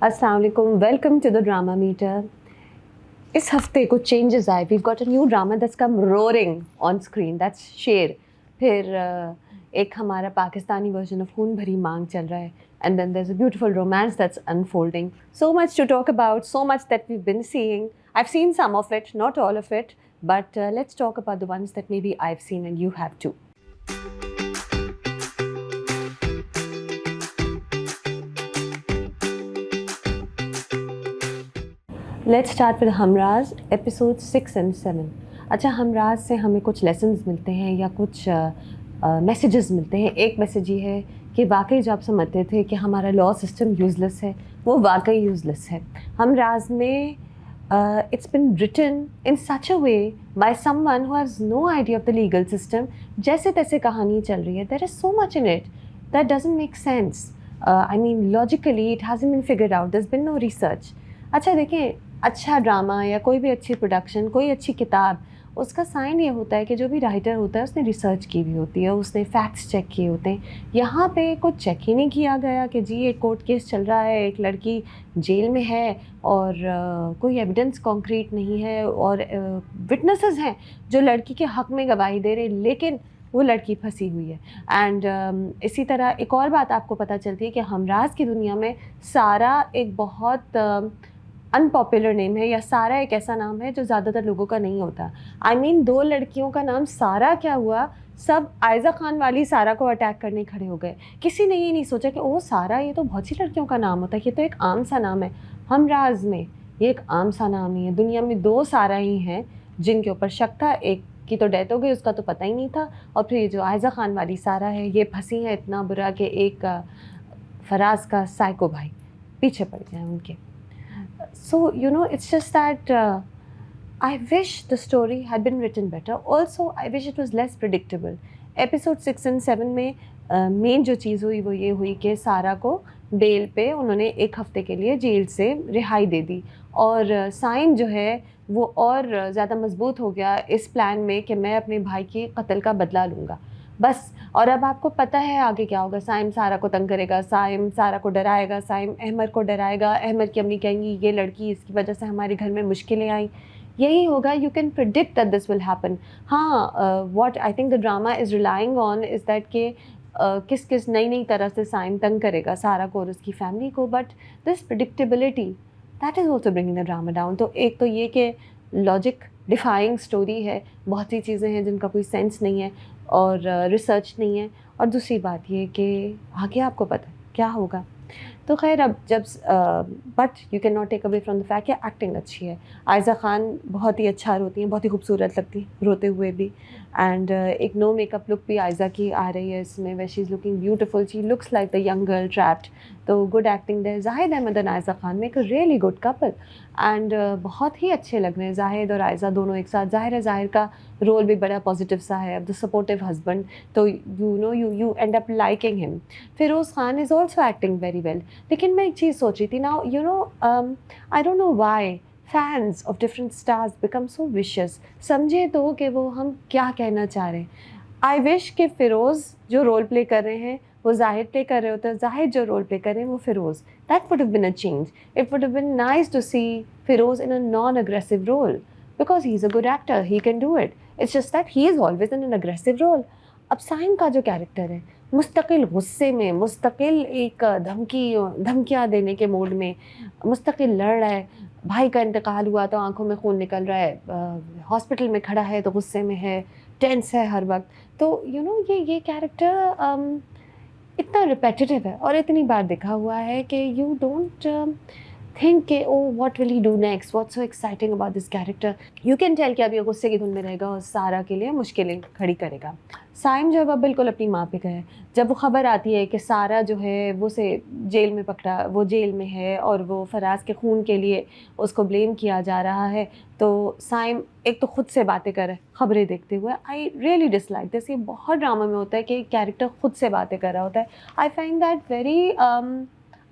अस्सलाम वालेकुम, welcome to the drama meter. इस हफ्ते कुछ चेंजेस आए. We've got a new drama that's come roaring on screen, that's Sher. फिर एक हमारा पाकिस्तानी वर्जन ऑफ खून भरी मांग चल रहा है. And then there's a beautiful romance that's unfolding. So much to talk about, so much that we've been seeing. I've seen some of it, not all of it, but let's talk about the ones that maybe I've seen and you have too. Let's start with Humraaz episode 6 and 7. अच्छा, हमराज से हमें कुछ lessons मिलते हैं या कुछ messages मिलते हैं. एक मैसेज ये है कि वाकई जो आप समझते थे कि हमारा लॉ सिस्टम यूज़लेस है, वो वाकई यूज़लेस है. हमराज में it's been written in such a way by someone who has no idea of the legal system. जैसे तैसे कहानी चल रही है. There is so much in it that doesn't make sense. I mean, logically it hasn't been figured out. There's been no research. अच्छा देखें, अच्छा drama या कोई भी अच्छी प्रोडक्शन, कोई अच्छी किताब, उसका साइन ये होता है कि जो भी राइटर होता है उसने रिसर्च की हुई होती है, उसने फैक्ट्स चेक किए होते हैं. यहाँ पे कुछ चेक ही नहीं किया गया कि जी एक कोर्ट केस चल रहा है, एक लड़की जेल में है और कोई एविडेंस कॉन्क्रीट नहीं है और विटनेसेस हैं जो लड़की के हक़ में गवाही दे रहे, लेकिन वो लड़की फंसी हुई है. एंड इसी तरह एक और बात आपको पता चलती है कि हमराज की दुनिया में सारा एक बहुत अनपॉपुलर नेम है, या सारा एक ऐसा नाम है जो ज़्यादातर लोगों का नहीं होता. आई मीन, 2 लड़कियों का नाम सारा क्या हुआ, सब आयज़ा खान वाली सारा को अटैक करने खड़े हो गए. किसी ने ये नहीं सोचा कि ओ सारा, ये तो बहुत सी लड़कियों का नाम होता है, ये तो एक आम सा नाम है. हमराज में ये एक आम सा नाम ही है. दुनिया में 2 सारा ही हैं जिनके ऊपर शक था. एक की तो डेथ हो गई, उसका तो पता ही नहीं था. और फिर ये जो आयज़ा खान वाली सारा है, ये फंसी है इतना बुरा कि एक फराज का साइको भाई पीछे पड़ गया है उनके. So, you know, it's just that I wish the story had been written better. Also, I wish it was less predictable. Episode 6 and 7 में मेन जो चीज़ हुई वो ये हुई कि सारा को बेल पे उन्होंने 1 हफ़्ते के लिए जेल से रिहाई दे दी, और साइम जो है वो और ज़्यादा मजबूत हो गया इस प्लान में कि मैं अपने भाई के कत्ल का बदला लूँगा बस. और अब आपको पता है आगे क्या होगा. साइम सारा को तंग करेगा, साइम सारा को डराएगा, साइम अहमद को डराएगा, अहमद की अम्मी कहेंगी ये लड़की, इसकी वजह से हमारे घर में मुश्किलें आई. यही होगा. You can predict that this will happen. हाँ, what I think the drama is relying on is that कि किस किस नई नई तरह से साइम तंग करेगा सारा को और उसकी फैमिली को. But this predictability, that is also bringing the drama down. तो एक तो ये कि लॉजिक डिफाइंग स्टोरी है, बहुत सी चीज़ें हैं जिनका कोई सेंस नहीं है और रिसर्च नहीं है. और दूसरी बात ये कि आगे आपको पता है क्या होगा. तो खैर, अब जब but you can not take away from the fact कि एक्टिंग अच्छी है. आयज़ा खान बहुत ही अच्छा रोती हैं, बहुत ही खूबसूरत लगती हैं रोते हुए भी. एंड एक नो मेकअप लुक भी आयज़ा की आ रही है इसमें, way she is looking beautiful, she looks like the young girl trapped. तो good acting there. Zahid Ahmed and Ayeza Khan make a really good couple. And बहुत ही अच्छे लग रहे हैं जाहिद और आयज़ा दोनों एक साथ. ज़ाहिर का रोल भी बड़ा पॉजिटिव सा है, द सपोर्टिव हस्बैंड. तो you know you and up liking him. Firoz Khan is also acting very well. लेकिन मैं एक चीज़ सोच रही थी now, you know, I don't know why fans of different stars become so vicious. समझे तो कि वो हम क्या कहना चाह रहे हैं. आई विश कि फ़िरोज़ जो रोल प्ले कर रहे हैं वो ज़ाहिद प्ले कर रहे होते हैं, ज़ाहिद जो रोल प्ले कर रहे हैं वो Feroze. That would have been a change. It would have been nice to see Feroze in a non aggressive role, because he is a good actor, he can do it. It's just that he is always in an aggressive role. अब साइम का जो character है, मुस्तकिल गुस्से में, मुस्तकिल एक धमकियाँ देने के मूड में, मुस्तकिल लड़ रहा है. भाई का इंतकाल हुआ तो आंखों में खून निकल रहा है, हॉस्पिटल में खड़ा है तो गुस्से में है, टेंस है हर वक्त. तो यू नो ये कैरेक्टर इतना रिपेटिटिव है और इतनी बार देखा हुआ है कि यू डोंट थिंक कि oh what will he do next, what's so exciting about this character. You can tell कि अब ये गुस्से की धुन में रहेगा और सारा के लिए मुश्किलें खड़ी करेगा. साइम जो है वह बिल्कुल अपनी माँ पे गए. जब वो ख़बर आती है कि सारा जो है वो से जेल में पकड़ा, वो जेल में है और वो फराज के खून के लिए उसको ब्लेम किया जा रहा है, तो साइम एक तो ख़ुद से बातें करे ख़बरें देखते हुए. I really dislike this. ये बहुत ड्रामा में होता है कि कैरेक्टर ख़ुद से बातें कर रहा होता है. I find that very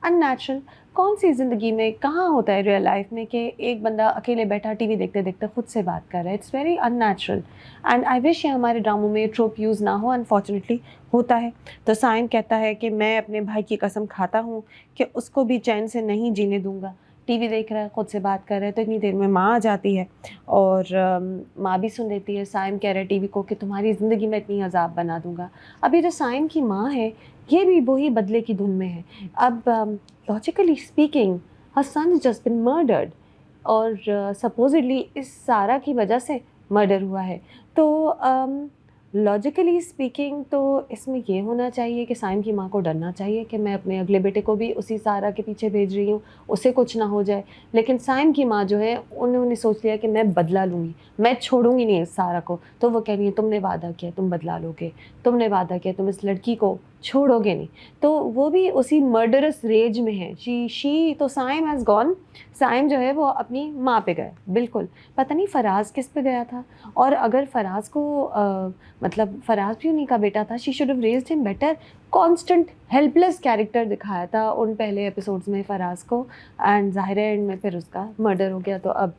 unnatural. कौन सी ज़िंदगी में कहाँ होता है रियल लाइफ में कि एक बंदा अकेले बैठा टीवी देखते देखते खुद से बात कर रहा है। It's very unnatural and I wish ये हमारे ड्रामों में ट्रोप यूज़ ना हो, अनफॉर्चुनेटली होता है। तो साइम कहता है कि मैं अपने भाई की कसम खाता हूँ कि उसको भी चैन से नहीं जीने दूंगा। टीवी देख रहा है, खुद से बात कर रहा है, तो इतनी देर में माँ आ जाती है और माँ भी सुन लेती है। साइम कह रहा है टीवी को कि तुम्हारी ज़िंदगी में इतनी अजाब बना दूंगा। अब ये जो साइम की माँ है ये भी वही बदले की धुन में है। अब logically speaking her son is just been murdered और सपोजिटली इस सारा की वजह से मर्डर हुआ है। तो लॉजिकली स्पीकिंग तो इसमें ये होना चाहिए कि साइम की माँ को डरना चाहिए कि मैं अपने अगले बेटे को भी उसी सारा के पीछे भेज रही हूँ, उसे कुछ ना हो जाए। लेकिन साइम की माँ जो है उन्होंने सोच लिया कि मैं बदला लूँगी, मैं छोड़ूंगी नहीं इस सारा को। तो वो कह रही है तुमने वादा किया तुम बदला लोगे, तुमने वादा किया तुम इस लड़की को छोड़ोगे नहीं। तो वो भी उसी मर्डरस रेज में है। शी तो साइम हैज़ गॉन। साइम जो है वो अपनी माँ पे गया बिल्कुल। पता नहीं फ़राज़ किस पे गया था, और अगर फ़राज़ को मतलब फ़राज़ भी उन्हीं का बेटा था, she should have raised him better. Constant helpless character दिखाया था उन पहले एपिसोड्स में फ़राज़ को, एंड ज़ाहिर है एंड में फिर उसका मर्डर हो गया। तो अब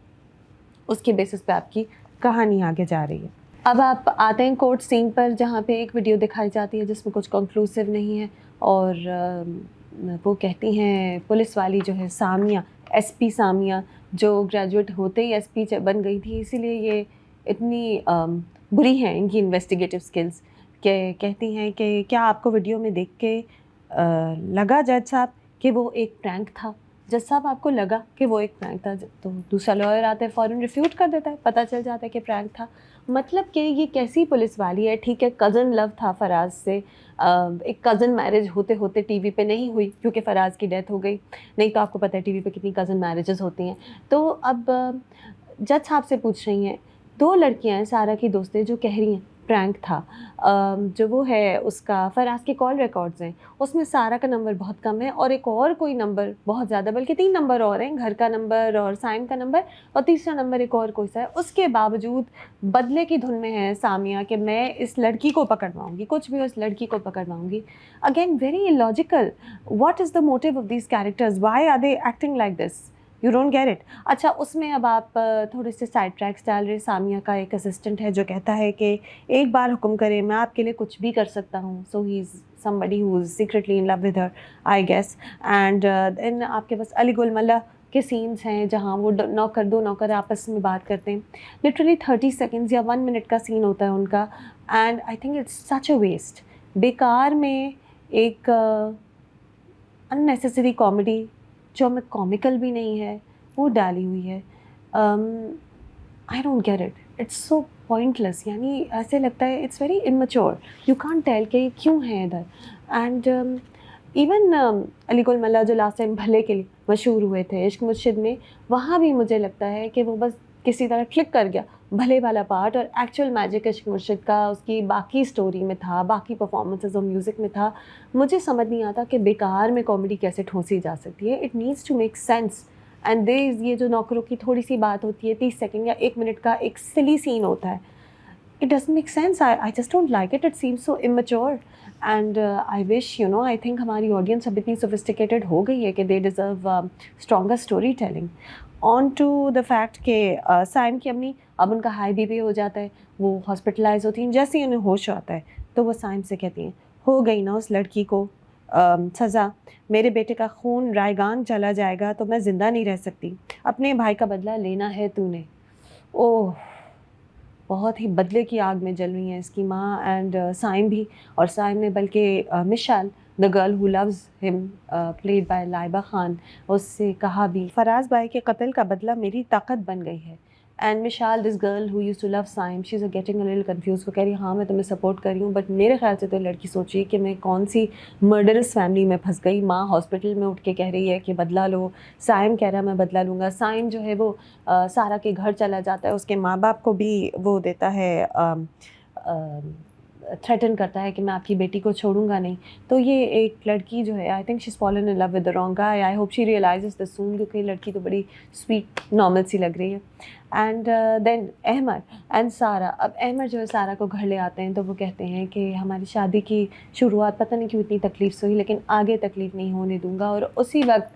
उसके बेसिस पे आपकी कहानी आगे जा रही है। अब आप आते हैं कोर्ट सीन पर, जहाँ पे एक वीडियो दिखाई जाती है जिसमें कुछ कंक्लूसिव नहीं है, और वो कहती हैं पुलिस वाली जो है सामिया, एसपी सामिया, जो ग्रेजुएट होते ही एसपी बन गई थी, इसीलिए ये इतनी बुरी हैं इनकी इन्वेस्टिगेटिव स्किल्स, के कहती हैं कि क्या आपको वीडियो में देख के लगा जज साहब कि वो एक प्रैंक था? जज साहब आपको लगा कि वो एक प्रैंक था? तो दूसरा लॉयर आता है फ़ौरन रिफ्यूट कर देता है, पता चल जाता है कि प्रैंक था। मतलब कि ये कैसी पुलिस वाली है। ठीक है कज़न लव था फ़राज़ से, एक कज़न मैरिज होते होते टीवी पे नहीं हुई क्योंकि फ़राज़ की डेथ हो गई, नहीं तो आपको पता है टीवी पे कितनी कज़न मैरिजेस होती हैं। तो अब जज साहब से पूछ रही हैं, दो लड़कियां हैं सारा की दोस्तें जो कह रही हैं प्रैंक था। जो वो है उसका फ़राज़ के कॉल रिकॉर्ड्स हैं उसमें सारा का नंबर बहुत कम है और एक और कोई नंबर बहुत ज़्यादा, बल्कि 3 नंबर और हैं, घर का नंबर और साइम का नंबर और तीसरा नंबर एक और कोई सा है। उसके बावजूद बदले की धुन में है सामिया कि मैं इस लड़की को पकड़वाऊँगी, कुछ भी हो इस लड़की को पकड़वाऊँगी। Again very illogical. What is the motive of these characters? Why are they acting like this? You don't get it. अच्छा उसमें अब आप थोड़े से साइड ट्रैक्स डाल रहे। सामिया का एक असिस्टेंट है जो कहता है कि एक बार हुक्म करें मैं आपके लिए कुछ भी कर सकता हूँ। So he is somebody who is secretly in love with her, I guess. And then आपके पास अली गुल मल्ला के सीन्स हैं जहाँ वो दो नौकर आपस में बात करते हैं। लिटरली 30 सेकेंड्स या 1 मिनट का सीन होता है उनका, and I think it's such a waste. बेकार में एक अननेसेसरी कॉमेडी जो हमें कॉमिकल भी नहीं है वो डाली हुई है। I don't get it, it's so pointless. यानी ऐसे लगता है it's very immature, you can't tell कि क्यों है इधर। एंड इवन अली गुल मल्ला जो लास्ट टाइम भले के लिए मशहूर हुए थे इश्क मुर्शिद में, वहाँ भी मुझे लगता है कि वो बस किसी तरह क्लिक कर गया भले वाला पार्ट, और एक्चुअल मैजिक इश्क मुर्शिद का उसकी बाकी स्टोरी में था, बाकी परफॉर्मेंसेस और म्यूज़िक में था। मुझे समझ नहीं आता कि बेकार में कॉमेडी कैसे ठोंसी जा सकती है। It needs to make sense. And they ये जो नौकरों की थोड़ी सी बात होती है 30 सेकंड या 1 मिनट का एक सिली सीन होता है, it doesn't make sense. I just don't like it. It seems so immature. And I wish, you know, I think हमारी audience अब इतनी sophisticated हो गई है कि they deserve stronger storytelling. On to the fact कि साइम की अम्मी, अब उनका हाई बीपी हो जाता है, वो हॉस्पिटलाइज होती हैं। जैसे ही उन्हें होश आता है तो वो साइम से कहती हैं हो गई ना उस लड़की को सज़ा, मेरे बेटे का खून रायगान चला जाएगा तो मैं ज़िंदा नहीं रह सकती, अपने भाई का बदला लेना है तूने। ओह, बहुत ही बदले की आग में जल रही हैं इसकी माँ एंड साइम भी। और साइम ने बल्कि Mishal the girl who loves him played by Laiba Khan, उससे कहा भी फराज भाई के कत्ल का बदला मेरी ताकत बन गई है। And Mishal this girl who used to love Saim, she is getting a little confused. वो कह रही है हाँ मैं तुम्हें सपोर्ट कर रही हूँ, बट मेरे ख्याल से तो लड़की सोच रही है कि मैं कौन सी मर्डरस फैमिली में फंस गई। माँ हॉस्पिटल में उठ के कह रही है कि बदला लो, साइम कह रहा है मैं बदला लूँगा। साइम जो है वो सारा के घर चला जाता है, उसके माँ बाप को भी वो देता है थ्रेटन करता है कि मैं आपकी बेटी को छोड़ूंगा नहीं, तो ये एक लड़की जो है, I think she is fallen in love with the wrong guy, I hope she realises this soon, क्योंकि लड़की तो बड़ी स्वीट नॉर्मल सी लग रही है. एंड देन अहमद एंड सारा. अब अहमद जो है सारा को घर ले आते हैं, तो वो कहते हैं कि हमारी शादी की शुरुआत पता नहीं क्यों इतनी तकलीफ से हुई, लेकिन आगे तकलीफ नहीं होने दूंगा. और उसी वक्त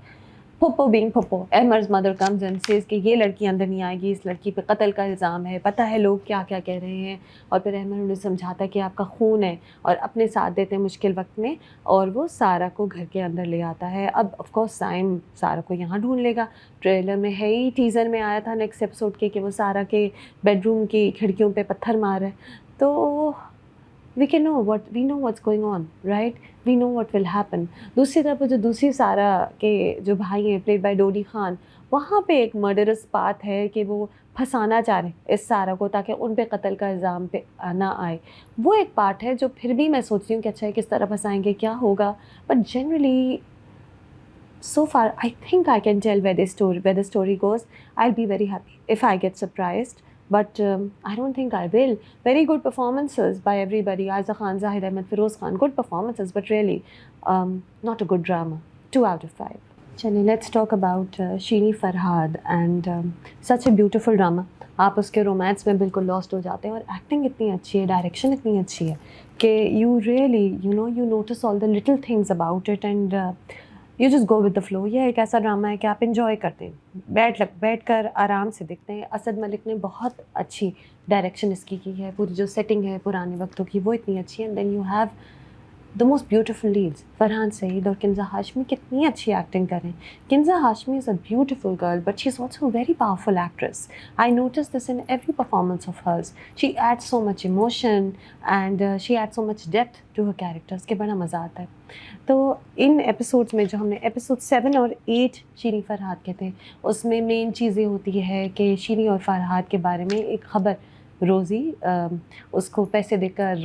Pappo being Pappo, Ahmad's mother comes and says कि ये लड़की अंदर नहीं आएगी, इस लड़की पे कत्ल का इल्ज़ाम है, पता है लोग क्या क्या कह रहे हैं. और फिर अहमद उन्हें समझाता है कि आपका खून है, और अपने साथ देते हैं मुश्किल वक्त में, और वो सारा को घर के अंदर ले आता है. अब ऑफ कोर्स साइम सारा को यहाँ ढूंढ लेगा. ट्रेलर में है ही, टीज़र में आया था नेक्स्ट एपिसोड के कि वो सारा के बेडरूम की खिड़कियों पे पत्थर मार है. तो we know what's going on, right? We know what will happen. दूसरी तरफ जो दूसरी सारा के जो भाई हैं प्लेड बाय डोडी खान, वहाँ पे एक मर्डरस बात है कि वो फंसाना चाह रहे हैं इस सारा को ताकि उन पे कत्ल का इल्ज़ाम पे ना आए. वो एक पार्ट है जो फिर भी मैं सोचती हूँ कि अच्छा है किस तरह फंसाएंगे, क्या होगा. But generally so far I think I can tell where the story goes. I'll be very happy if I get surprised, but I don't think I will. Very good performances by everybody. Aiza Khan, Zahid Ahmed, Feroz Khan, good performances, but really not a good drama. 2 out of 5. Chani, let's talk about Sheeni Farhad and such a beautiful drama. आप उसके romance में बिल्कुल lost हो जाते हैं, और acting इतनी अच्छी है, डायरेक्शन इतनी अच्छी है कि you really you notice all the little things about it and you just go with the flow. ये एक ऐसा ड्रामा है कि आप इन्जॉय करते हैं, बैठ कर आराम से देखते हैं. असद मलिक ने बहुत अच्छी डायरेक्शन इसकी की है, पूरी जो सेटिंग है पुराने वक्तों की वो इतनी अच्छी है. And then you have the most beautiful leads, Farhan Saeed और किंजा हाशमी कितनी अच्छी एक्टिंग कर रहे हैं. Kinza Hashmi is a beautiful girl, but she is also a very powerful actress. I notice this in every performance of hers. She adds so much emotion and she adds so much depth to her characters के बड़ा मज़ा आता है. तो इन episodes में जो हमने episode 7 और 8 शीनी फरहाद के थे, उसमें मेन चीज़ें होती है कि शीनी और फरहाद के बारे में एक ख़बर रोज़ी उसको पैसे देकर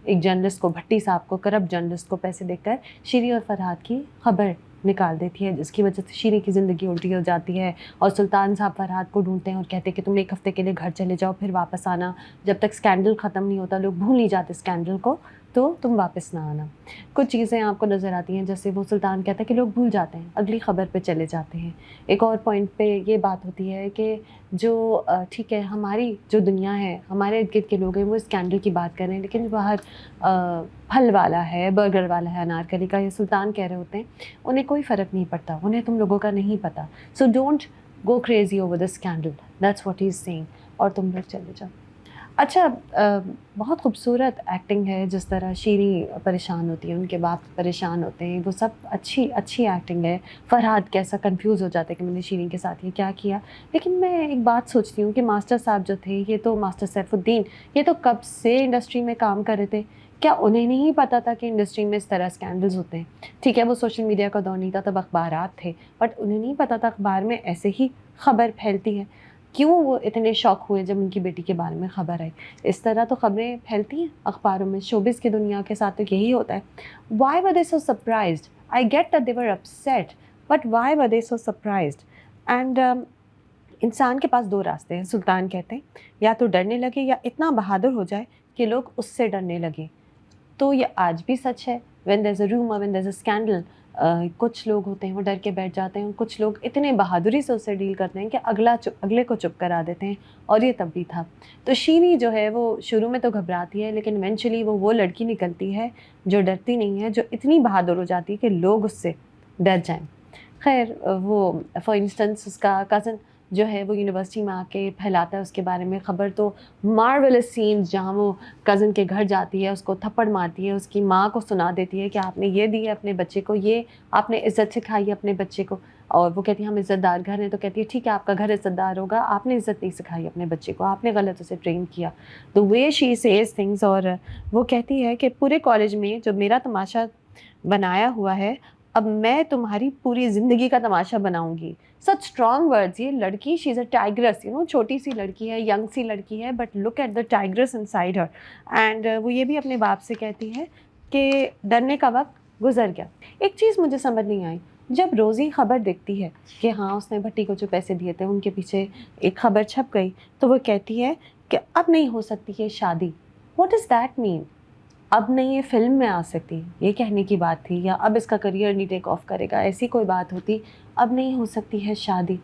एक जर्नलिस्ट को, भट्टी साहब को, करप्ट जर्नलिस्ट को पैसे देकर शीनी और फरहाद की ख़बर निकाल देती है, जिसकी वजह से शीनी की ज़िंदगी उल्टी हो जाती है. और सुल्तान साहब फरहाद को ढूंढते हैं और कहते हैं कि तुम 1 हफ़्ते के लिए घर चले जाओ, फिर वापस आना. जब तक स्कैंडल ख़त्म नहीं होता, लोग भूल नहीं जाते स्कैंडल को, तो तुम वापस ना आना. कुछ चीज़ें आपको नज़र आती हैं, जैसे वो सुल्तान कहता है कि लोग भूल जाते हैं, अगली ख़बर पे चले जाते हैं. एक और पॉइंट पे ये बात होती है कि जो ठीक है हमारी जो दुनिया है, हमारे इर्द गिर्द के लोग हैं वो स्कैंडल की बात कर रहे हैं, लेकिन बाहर फल वाला है, बर्गर वाला है, अनारकली का, ये सुल्तान कह रहे होते हैं, उन्हें कोई फ़र्क नहीं पड़ता, उन्हें तुम लोगों का नहीं पता. So don't go crazy over the scandal, that's what he is saying, और तुम लोग चले जाओ. अच्छा, बहुत खूबसूरत एक्टिंग है, जिस तरह शीनी परेशान होती है, उनके बाप परेशान होते हैं, वो सब अच्छी एक्टिंग है. फरहाद कैसा कंफ्यूज हो जाता है कि मैंने शीनी के साथ ये क्या किया. लेकिन मैं एक बात सोचती हूँ कि मास्टर साहब जो थे, ये तो मास्टर सैफुद्दीन, ये तो कब से इंडस्ट्री में काम कर रहे थे. क्या उन्हें नहीं पता था कि इंडस्ट्री में इस तरह स्कैंडल्स होते हैं. ठीक है वो सोशल मीडिया का दौर नहीं था, तब अखबारात थे, बट उन्हें नहीं पता था अखबार में ऐसे ही ख़बर फैलती है. क्यों वो इतने शॉक हुए जब उनकी बेटी के बारे में ख़बर आई. इस तरह तो ख़बरें फैलती हैं अखबारों में, शोबिज़ की दुनिया के साथ तो यही होता है. Why were they so surprised? I get that they were upset, but why were they so surprised? And इंसान के पास 2 रास्ते हैं, सुल्तान कहते हैं, या तो डरने लगे या इतना बहादुर हो जाए कि लोग उससे डरने लगे. तो ये आज भी सच है. When there is a rumour, when there is a scandal, कुछ लोग होते हैं वो डर के बैठ जाते हैं, कुछ लोग इतने बहादुरी से उससे डील करते हैं कि अगले को चुप करा देते हैं. और ये तब भी था. तो शीनी जो है वो शुरू में तो घबराती है, लेकिन इवेंचुअली वो लड़की निकलती है जो डरती नहीं है, जो इतनी बहादुर हो जाती है कि लोग उससे डर जाएं. खैर वो फॉर इंस्टेंस उसका कज़न जो है वो यूनिवर्सिटी में आके फैलाता है उसके बारे में ख़बर. तो मार्वेलस सीन्स जहाँ वो कज़न के घर जाती है, उसको थप्पड़ मारती है, उसकी माँ को सुना देती है कि आपने ये दी है अपने बच्चे को, ये आपने इज़्ज़त सिखाई है अपने बच्चे को. और वो कहती है हम इज़्ज़तदार घर हैं. तो कहती है ठीक है आपका घर इज़्ज़तदार होगा, आपने इज़्ज़त नहीं सिखाई अपने बच्चे को, आपने गलत उसे ट्रेन किया. The way she says things. और वो कहती है कि पूरे कॉलेज में जो मेरा तमाशा बनाया हुआ है, अब मैं तुम्हारी पूरी ज़िंदगी का तमाशा बनाऊंगी. सच स्ट्रॉन्ग वर्ड्स. ये लड़की शी इज़ अ टाइग्रेस, छोटी सी लड़की है, यंग सी लड़की है, but look at the tigress inside her. And वो ये भी अपने बाप से कहती है कि डरने का वक्त गुजर गया. एक चीज़ मुझे समझ नहीं आई, जब रोज़ी ख़बर देखती है कि हाँ उसने भट्टी को जो पैसे दिए थे उनके पीछे एक ख़बर छप गई, तो वो कहती है कि अब नहीं हो सकती ये शादी. What does that mean? अब नहीं ये फ़िल्म में आ सकती, ये कहने की बात थी, या अब इसका करियर नहीं टेक ऑफ करेगा, ऐसी कोई बात होती, अब नहीं हो सकती है शादी।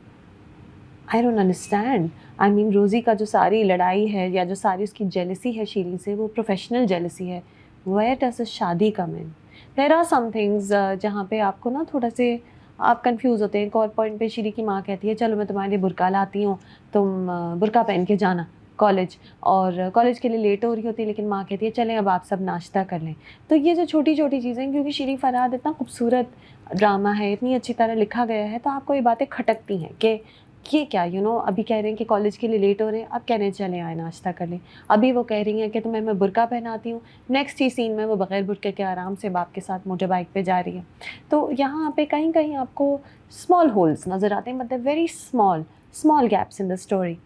I don't understand. I mean रोज़ी का जो सारी लड़ाई है या जो सारी उसकी जेलसी है शीरी से, वो प्रोफेशनल जेलसी है। वेयर डज़ अ शादी कम इन? देयर आर सम थिंग्स जहाँ पे आपको ना थोड़ा से आप कंफ्यूज होते हैं। एक और पॉइंट पे शीरी की माँ कहती है चलो मैं तुम्हारे लिए बुर्का लाती हूँ, तुम बुर्का पहन के जाना कॉलेज, और कॉलेज के लिए लेट हो रही होती है, लेकिन माँ कहती है चलें अब आप सब नाश्ता कर लें। तो ये जो छोटी छोटी चीज़ें, क्योंकि शीरी फरहाद इतना खूबसूरत ड्रामा है, इतनी अच्छी तरह लिखा गया है, तो आपको ये बातें खटकती हैं कि ये क्या अभी कह रहे हैं कि कॉलेज के लिए लेट हो रहे हैं, अब कह रहे हैं चलें आए नाश्ता कर लें। अभी वो कह रही हैं कि तुम्हें मैं बुर्का पहनाती हूँ, नेक्स्ट ही सीन में वो बग़ैर बुर्के के आराम से बाप के साथ मोटर बाइक पे जा रही है। तो यहाँ पे कहीं कहीं आपको स्मॉल होल्स नज़र आते हैं, मतलब very small gaps in the story.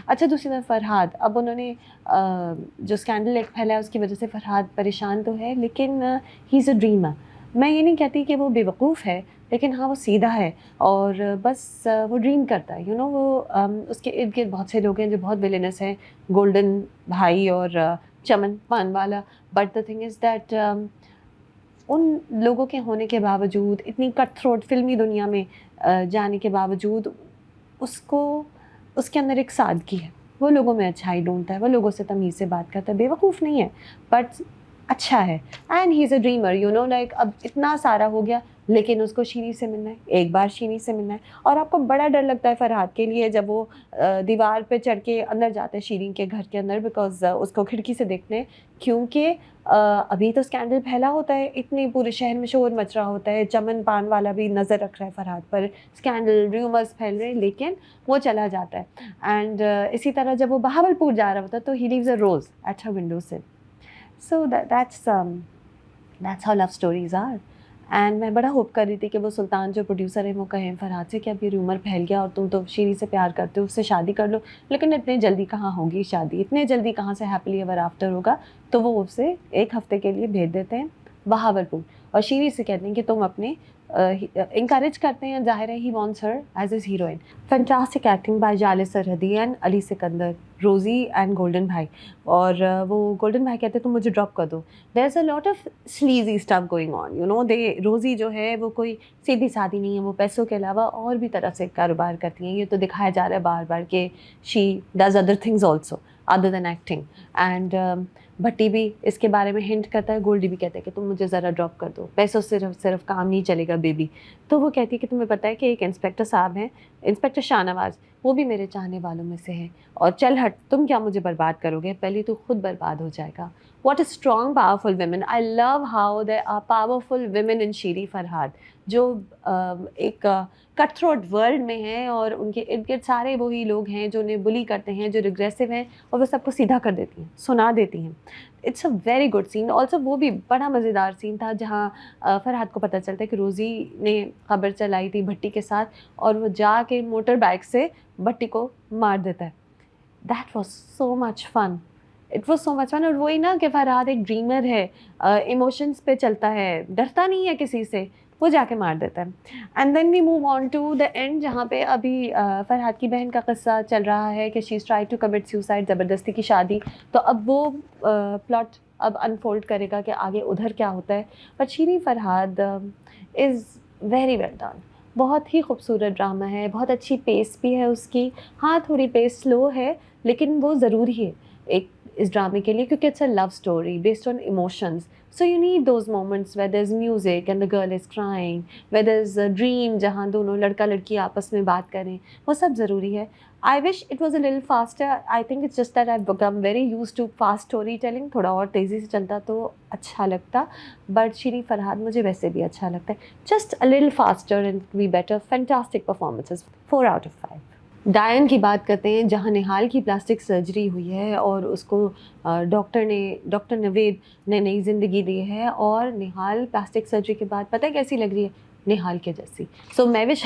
अच्छा, दूसरी तरफ फरहाद, अब उन्होंने जो स्कैंडल एक फैला है उसकी वजह से फरहाद परेशान तो है, लेकिन ही इज़ अ ड्रीमर। मैं ये नहीं कहती कि वो बेवकूफ़ है, लेकिन हाँ वो सीधा है और बस वो ड्रीम करता है। वो उसके इर्द गिर्द बहुत से लोग हैं जो बहुत विलेनस हैं, गोल्डन भाई और Chaman Panwala. But the thing is that उन लोगों के होने के बावजूद, इतनी कट थ्रोट फिल्मी दुनिया में जाने के बावजूद, उसको उसके अंदर एक सादगी है। वो लोगों में अच्छाई ढूँढता है, वो लोगों से तमीज़ से बात करता है, बेवकूफ़ नहीं है, बट अच्छा है। And he is a dreamer, like अब इतना सारा हो गया, लेकिन उसको शीरी से मिलना है, एक बार शीरी से मिलना है। और आपको बड़ा डर लगता है फरहाद के लिए जब वो दीवार पे चढ़ के अंदर जाता है शीरी के घर के अंदर, बिकॉज़ उसको खिड़की से देखते हैं, क्योंकि अभी तो स्कैंडल फैला होता है, इतनी पूरे शहर में शोर मच रहा होता है, चमन पान वाला भी नज़र रख रहा है फरहाद पर, स्कैंडल र्यूमर्स फैल रहे हैं, लेकिन वो चला जाता है। एंड इसी तरह जब वो बहावलपुर जा रहा होता है तो he leaves a rose at her window sill. So that's how love stories are. And मैं बड़ा होप कर रही थी कि वो सुल्तान जो प्रोड्यूसर है वो कहें फरहाद से कि अब ये रूमर फैल गया और तुम तो शीरी से प्यार करते हो, उससे शादी कर लो। लेकिन इतने जल्दी कहाँ होगी शादी, इतने जल्दी कहाँ से हैप्पीली एवर आफ्टर होगा। तो वो उसे एक हफ्ते के लिए भेज देते हैं बहावलपुर और शीरी से कहते हैं कि तुम अपने इंकरेज करते हैं, ज़ाहिर है he wants her as his heroine. Fantastic acting by Jalay Sarhadi and Ali Sikandar, रोज़ी एंड गोल्डन भाई। और वो गोल्डन भाई कहते हैं तुम मुझे ड्रॉप कर दो। There is a lot of sleazy stuff going on, the Rosie जो है वो कोई सीधी सादी नहीं है, वो पैसों के अलावा और भी तरह से कारोबार करती हैं। ये तो दिखाया जा रहा है बार बार कि she does other things also other than acting. And Bhatti भी इसके बारे में हिंट करता है, गोल्डी भी कहता है कि तुम मुझे ज़रा ड्रॉप कर दो, पैसों से सिर्फ काम नहीं चलेगा बेबी। तो वो कहती है कि तुम्हें पता है कि एक इंस्पेक्टर साहब हैं, इंस्पेक्टर शाहनवाज़, वो भी मेरे चाहने वालों में से हैं, और चल हट, तुम क्या मुझे बर्बाद करोगे, पहले तो खुद बर्बाद हो जाएगा। What a strong, powerful women. I love how there are powerful women in शीरी फरहाद, जो एक कट थ्रोट वर्ल्ड में हैं और उनके इर्द गिर्द सारे वही लोग हैं जो उन्हें बुली करते हैं, जो रिग्रेसिव हैं, और वो सबको सीधा कर देती हैं, सुना देती हैं। It's a very good scene. Also वो भी बड़ा मज़ेदार सीन था जहाँ फरहाद को पता चलता है कि रोज़ी ने खबर चलाई थी भट्टी के साथ, और वो जाके मोटर बाइक से भट्टी को मार देता है। That was so much fun, it was so much fun. और वही ना कि फरहाद एक ड्रीमर है, इमोशंस पे चलता है, डरता नहीं है किसी से, वो जाके मार देता है। And then we move on to the end, जहाँ पे अभी फरहाद की बहन का किस्सा चल रहा है कि she is try to commit suicide, ज़बरदस्ती की शादी। तो अब वो प्लॉट अब अनफोल्ड करेगा कि आगे उधर क्या होता है। But Shiri Farhad is very well done, बहुत ही खूबसूरत ड्रामा है, बहुत अच्छी पेस भी है उसकी। हाँ, थोड़ी पेस स्लो है, लेकिन वो ज़रूरी है एक इस ड्रामे के लिए, क्योंकि it's a love story based on emotions. So you need those moments where there is music and the girl is crying, where there is a dream जहाँ दोनों लड़का लड़की आपस में बात करें, वो सब ज़रूरी है। I wish it was a little faster. I think it's just that I become very used to fast story telling. थोड़ा और तेज़ी से चलता तो अच्छा लगता, बट शीरी फरहाद मुझे वैसे भी अच्छा लगता है। Just a little faster and be better. Fantastic performances, 4 out of 5। डायन की बात करते हैं, जहाँ निहाल की प्लास्टिक सर्जरी हुई है और उसको डॉक्टर नवेद ने नई ज़िंदगी दी है, और निहाल प्लास्टिक सर्जरी के बाद पता है कैसी लग रही है, निहाल के जैसी। सो मैं wish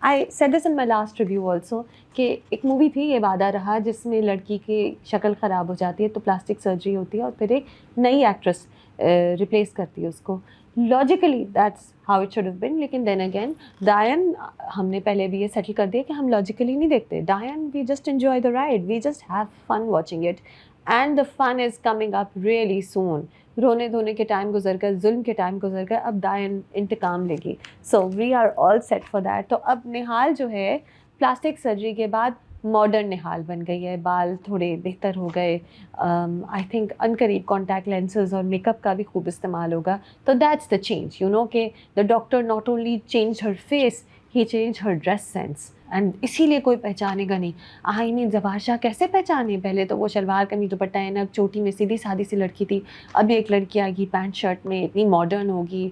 I said this in my last review also, कि एक मूवी थी ये वादा रहा जिसमें लड़की की शक्ल ख़राब हो जाती है तो प्लास्टिक सर्जरी होती है और फिर एक नई एक्ट्रेस रिप्लेस करती है उसको। Logically that's how it should have been, लेकिन देन अगेन डायन, हमने पहले भी ये सेटल कर दिया कि हम लॉजिकली नहीं देखते डायन, we just enjoy the ride, we just have fun watching it. And the fun is coming up really soon. रोने धोने के टाइम गुजर कर, जुल्म के टाइम गुजर कर, अब दायन इंतकाम लेगी. So we are all set for that. तो अब निहाल जो है प्लास्टिक सर्जरी के बाद मॉडर्न निहाल बन गई है. बाल थोड़े बेहतर हो गए. आई थिंक अनकरीब कॉन्टैक्ट लेंसेज और मेकअप का भी खूब इस्तेमाल होगा. तो that's the change, you know, कि the doctor not only change her face, he change her dress sense. And इसीलिए कोई पहचानेगा नहीं. आई मीन ज़बार शाह कैसे पहचाने? पहले तो वो शलवार कमीज दुपट्टा ऐनक चोटी में सीधी सादी सी लड़की थी. अब एक लड़की आएगी पैंट शर्ट में, इतनी मॉडर्न होगी,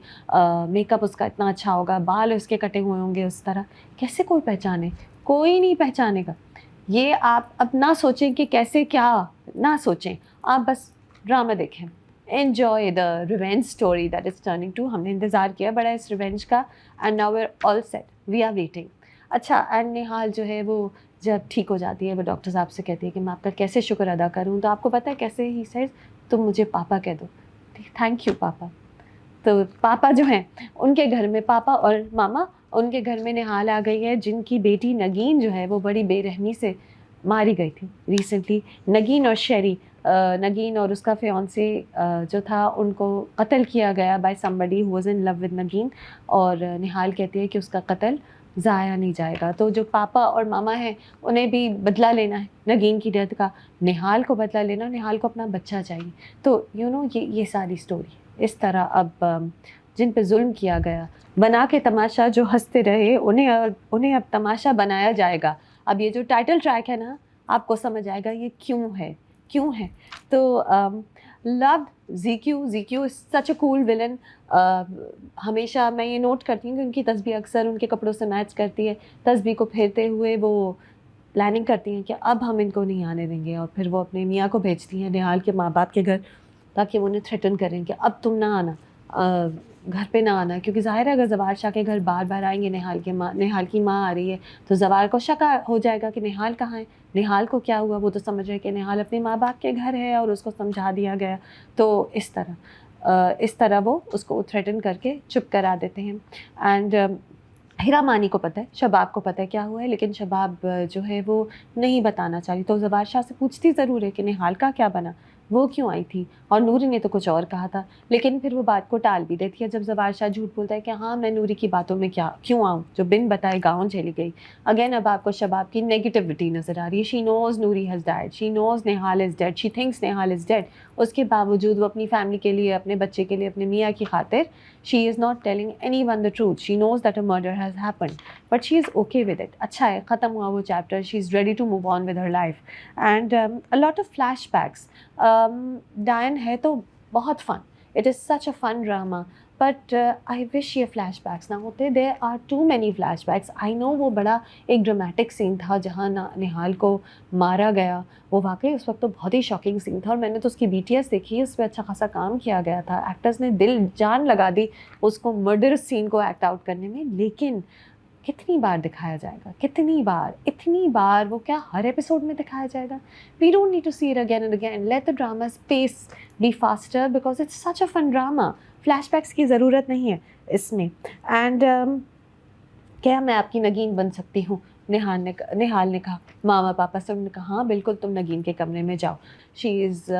मेकअप उसका इतना अच्छा होगा, बाल उसके कटे हुए होंगे उस तरह. कैसे कोई पहचाने? कोई नहीं पहचानेगा. ये आप अब ना सोचें कि कैसे क्या, ना सोचें, आप बस ड्रामा देखें. Enjoy the revenge story that is turning to. हमने इंतज़ार किया बड़ा इस रिवेंज का, and now we are all set, we are waiting. अच्छा, एंड निहाल जो है वो जब ठीक हो जाती है, वो डॉक्टर साहब से कहती है कि मैं आपका कैसे शुक्र अदा करूं. तो आपको पता है कैसे? ही सेज, तुम मुझे पापा कह दो. थैंक यू पापा. तो पापा जो हैं उनके घर में, पापा और मामा, उनके घर में निहाल आ गई है, जिनकी बेटी नगीन जो है वो बड़ी बेरहमी से मारी गई थी रिसेंटली. नगीन और शेरी, नगीन और उसका फियांसे जो था, उनको कत्ल किया गया by somebody who was in love with Nageen. और निहाल कहती है कि उसका कत्ल ज़ाया नहीं जाएगा. तो जो पापा और मामा हैं उन्हें भी बदला लेना है नगीन की डेथ का, निहाल को बदला लेना, निहाल को अपना बच्चा चाहिए. तो यू नो ये सारी स्टोरी इस तरह. अब जिन पे जुल्म किया गया, बना के तमाशा जो हंसते रहे, उन्हें अब तमाशा बनाया जाएगा. अब ये जो टाइटल ट्रैक है ना, आपको समझ आएगा ये क्यों है. तो love ZQ is such a cool villain. हमेशा मैं ये नोट करती हूँ कि उनकी तस्बीह अक्सर उनके कपड़ों से मैच करती है. तस्बीह को फेरते हुए वो प्लानिंग करती हैं कि अब हम इनको नहीं आने देंगे, और फिर वो अपने मियाँ को भेजती हैं निहाल के माँ बाप के घर, ताकि वो उन्हें थ्रेटन करें कि अब तुम ना आना, घर पे ना आना. क्योंकि ज़ाहिर है अगर ज़वार शाह के घर बार बार आएंगे, निहाल की माँ आ रही है, तो ज़वार को शक हो जाएगा कि निहाल कहाँ है, निहाल को क्या हुआ. वो तो समझ रहे कि निहाल अपने माँ बाप के घर है, और उसको समझा दिया गया. तो इस तरह वो उसको थ्रेटन करके चुप करा देते हैं. एंड हिरा मानी को पता है, शबाब को पता है क्या हुआ है, लेकिन शबाब जो है वो नहीं बताना चाहती. तो ज़बार शाह से पूछती ज़रूर है कि निहाल का क्या बना, वो क्यों आई थी, और नूरी ने तो कुछ और कहा था. लेकिन फिर वो बात को टाल भी देती है जब ज़बार शाह झूठ बोलता है कि हाँ मैं नूरी की बातों में क्यों आऊँ, जो बिन बताए गाँव चली गई. अगेन अब आपको शबाब की नेगेटिविटी नज़र आ रही है. She knows Noori has died, she knows Nihal is dead, she thinks Nihal is dead. उसके बावजूद वो अपनी फैमिली के लिए, अपने बच्चे के लिए, अपने मियाँ की खातिर, she is not telling anyone the truth. She knows that a murder has happened, but she is okay with it. अच्छा है, ख़त्म हुआ वो chapter. She is ready to move on with her life. And a lot of flashbacks. Diane है तो बहुत fun. It is such a fun drama. But I wish ये flashbacks ना होते. There are too many flashbacks. I know वो बड़ा एक dramatic scene था जहाँ निहाल को मारा गया. वो वाकई उस वक्त तो बहुत ही शॉकिंग सीन था, और मैंने तो उसकी BTS देखी, उस पर अच्छा खासा काम किया गया था. एक्टर्स ने दिल जान लगा दी उसको मर्डरस सीन को एक्ट आउट करने में. लेकिन कितनी बार दिखाया जाएगा, कितनी बार, इतनी बार, वो क्या हर एपिसोड में दिखाया जाएगा? We don't need to see it again and again. Let the drama pace be faster because it's such a fun drama. Flashbacks की ज़रूरत नहीं है इसमें. एंड क्या मैं आपकी नगीन बन सकती हूँ? निहाल ने कहा मामा पापा से. उन्होंने कहा हाँ बिल्कुल, तुम नगीन के कमरे में जाओ. She is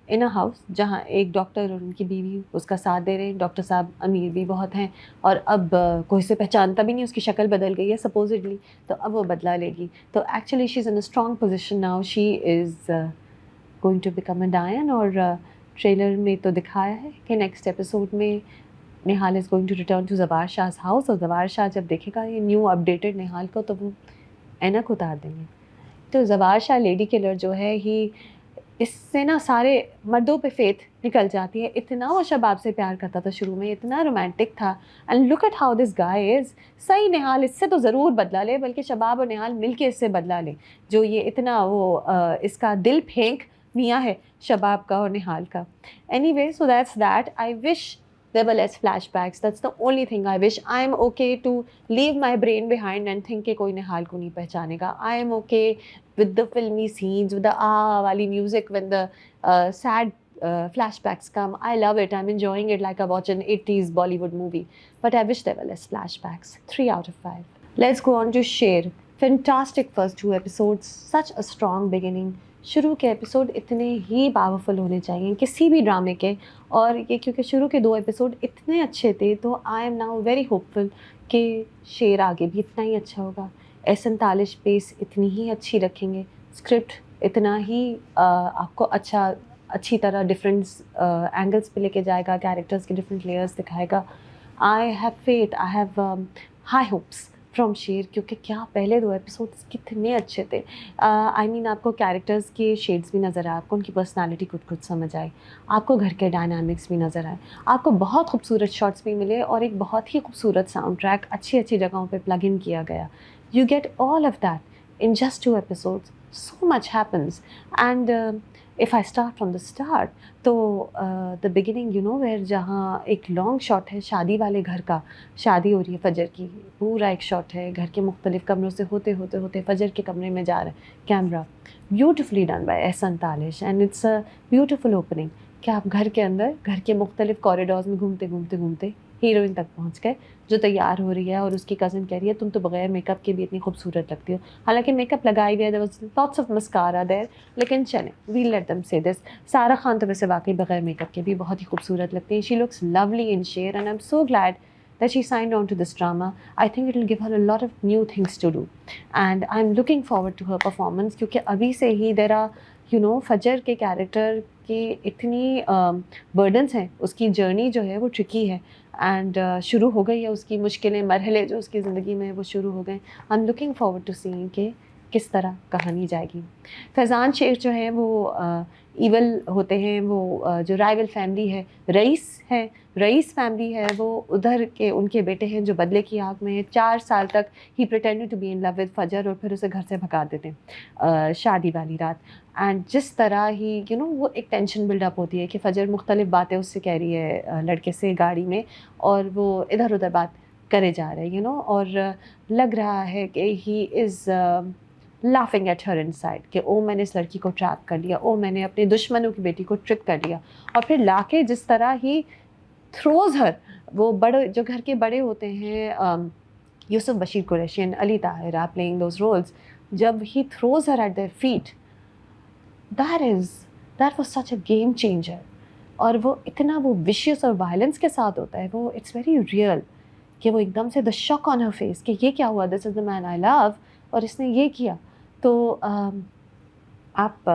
in a house जहाँ एक डॉक्टर और उनकी बीवी उसका साथ दे रहे हैं. डॉक्टर साहब अमीर भी बहुत हैं, और अब कोई से पहचानता भी नहीं, उसकी शक्ल बदल गई है सपोजिटली, तो अब वो बदला लेगी. तो actually she is in a strong position now. She is going to become a डायन. और ट्रेलर में तो दिखाया है कि नेक्स्ट एपिसोड में Nihal is going to return to Zabar Shah's house. और ज़बार शाह जब देखेगा ये न्यू अपडेटेड निहाल को, तो वो ऐनक उतार देंगे. तो ज़बार शाह लेडी किलर जो है, ही इससे ना सारे मर्दों पे फेथ निकल जाती है. इतना वो शबाब से प्यार करता था शुरू में, इतना रोमांटिक था. And look at how this guy is. सही निहाल इससे तो ज़रूर बदला ले, बल्कि शबाब और निहाल मिलके इससे बदला ले. जो ये इतना वो इसका दिल फेंक मियाँ है शबाब का और निहाल का. Anyway, so that's that. I wish there were less flashbacks. That's the only thing I wish. I am okay to leave my brain behind and think कि कोई निहाल को नहीं पहचानेगा. I am okay with the filmy scenes, with the वाली music when the sad flashbacks come. I love it. I'm enjoying it like I watch an 80s Bollywood movie. But I wish there were less flashbacks. 3 out of 5. Let's go on to Sher. Fantastic first 2 episodes. Such a strong beginning. شروع کے episode اتنے ہی powerful ہونے چاہیے کسی بھی ڈرامے کے، اور یہ کیونکہ شروع کے 2 ایپیسوڈ اتنے اچھے تھے تو I am now very hopeful کہ شیر آگے بھی اتنا ہی اچھا ہوگا. احسن تالش پیس اتنی ہی اچھی رکھیں گے، اسکرپٹ اتنا ہی آپ کو اچھی طرح ڈفرینٹ اینگلس پہ لے کے جائے گا، کیریکٹرس کے ڈفرینٹ لیئرس دکھائے گا. I have faith, I have high hopes from Sher, کیونکہ کیا پہلے 2 ایپیسوڈس کتنے اچھے تھے. آئی مین آپ کو کیریکٹرز کے شیڈس بھی نظر آئے، آپ کو ان کی پرسنالٹی کچھ سمجھ آئی، آپ کو گھر کے ڈائنامکس بھی نظر آئے، آپ کو بہت خوبصورت شاٹس بھی ملے، اور ایک بہت ہی خوبصورت ساؤنڈ ٹریک اچھی جگہوں پہ پلگ ان کیا گیا. You get all of that in just 2 episodes. So much happens. And if I start from the start تو the beginning where جہاں ایک لانگ شاٹ ہے شادی والے گھر کا، شادی ہو رہی ہے فجر کی، پورا ایک شاٹ ہے گھر کے مختلف کمروں سے ہوتے فجر کے کمرے میں جا رہا ہے camera, beautifully done by Ahsan Talish, and it's a beautiful opening کہ آپ گھر کے اندر گھر کے مختلف کوریڈورز میں گھومتے ہیروئن تک پہنچ گئے جو تیار ہو رہی ہے، اور اس کی کزن کہہ رہی ہے تم تو بغیر میک اپ کے بھی اتنی خوبصورت لگتی ہو. حالانکہ میک اپ لگائی ہوئی ہے، there was lots of mascara there، لیکن چلیں وی لیٹ دم سے دس. سارہ خان تو ویسے واقعی بغیر میک اپ کے بھی بہت ہی خوبصورت لگتی ہیں. شی لکس لولی ان شیر and I am so glad that she signed on to this drama. I think it will give her a lot of new things to do, and I'm looking forward to her performance کیونکہ ابھی سے ہی there are فجر کے character کی اتنی burdens ہیں، اس کی journey جو ہے وہ ٹرکی ہے، اینڈ شروع ہو گئی ہے اس کی مشکلیں، مرحلے جو اس کی زندگی میں وہ شروع ہو گئے. I'm looking forward to seeing کہ کس طرح کہانی جائے گی. فیضان شیخ جو ہیں وہ ایول ہوتے ہیں، وہ جو رائول فیملی ہے، رئیس فیملی ہے، وہ ادھر کے ان کے بیٹے ہیں جو بدلے کی آگ میں ہیں. 4 سال تک he pretended to be in love with Fajr, اور پھر اسے گھر سے بھگا دیتے ہیں شادی والی رات. اینڈ جس طرح ہی وہ ایک ٹینشن بلڈ اپ ہوتی ہے کہ فجر مختلف باتیں اس سے کہہ رہی ہے لڑکے سے گاڑی میں، اور وہ ادھر ادھر بات کرے جا رہے اور لگ رہا ہے کہ he is laughing at her inside کہ او میں نے اس لڑکی کو ٹریپ کر لیا، او میں نے اپنے دشمنوں کی بیٹی کو ٹرک کر لیا. اور پھر لا کے جس طرح ہی تھروز ہر، وہ بڑے جو گھر کے بڑے ہوتے ہیں Yousuf Bashir Qureshi and Ali Tahira playing those roles, جب he throws her at their feet, that was such a game changer. اور وہ اتنا وہ وشیس اور وائلنس کے ساتھ ہوتا ہے، وہ اٹس ویری ریئل کہ وہ ایک دم سے دا شاک آن ہر فیس کہ یہ کیا ہوا، دس از دا مین آئی لو اور اس نے یہ کیا. تو آپ